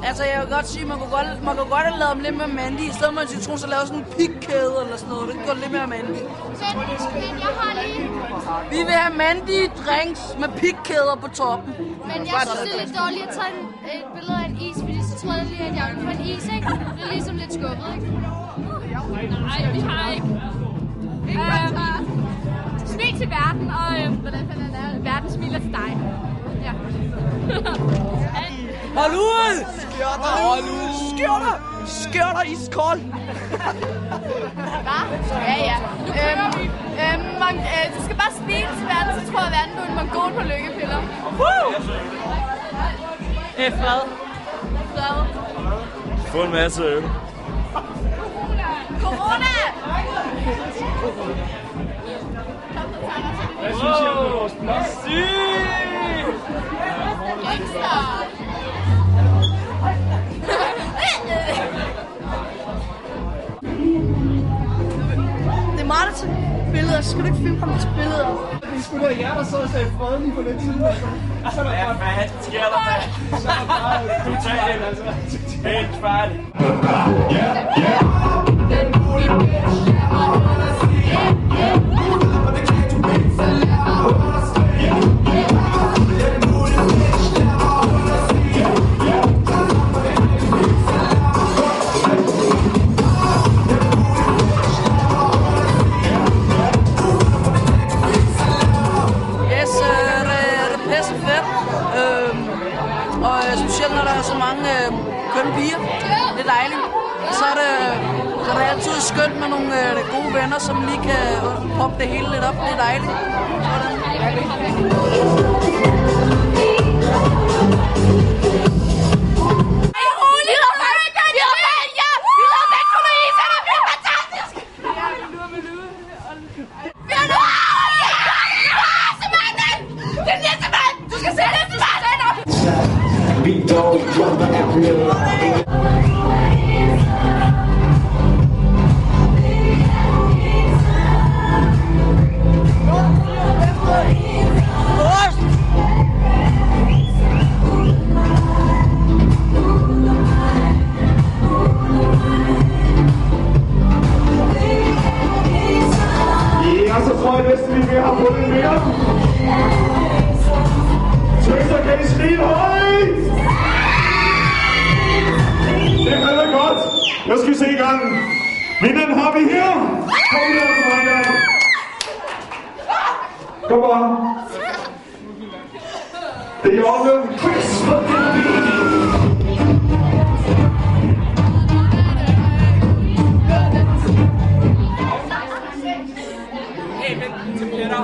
Altså, jeg vil godt sige, at man kunne godt have lavet dem lidt mere mandige. I stedet for en citron, så lave sådan en pikkæde eller sådan noget. Det kan gå lidt mere mandige. Men jeg har lige... Vi vil have mandige drinks med pikkæder på toppen. Men jeg synes, det er lidt dårligt at tage et billede af en is, fordi så troede jeg lige, at jeg ville få en is, ikke? Det er ligesom lidt skuffet, ikke? Nej, vi har ikke. Smil til verden, og hvordan fanden er det? Verden smiler til dig. Ja. Hold ud! Skjorter iskold! Hvad? Ja. Nu kører vi. Du skal bare smile til verden, så tror jeg, at verden er en mongol på lykkepiller. Fred. Få en masse øl. Corona! Hvad synes I om vores plads? Gangster! Det er meget til billeder. Skal du ikke filme ham til billeder? Det er sgu da jer, der så og sagde fredelig på den tid. Altså. Hvad fanden sker der, mand? Så er der bare Totalt, altså. Helt færdig. Og specielt når der er så mange kønne piger, det er dejligt. Så er det altid skønt med nogle gode venner, som lige kan poppe det hele lidt op. Det er dejligt. Så tror jeg næsten, vi har fundet mere. Tøser, kan I skrige højt? Det er godt. Nu skal vi se i gang. Vinderen har vi her. Kom her for mig. Kom bare. Det er Jorgen. Hey, vent til Peter.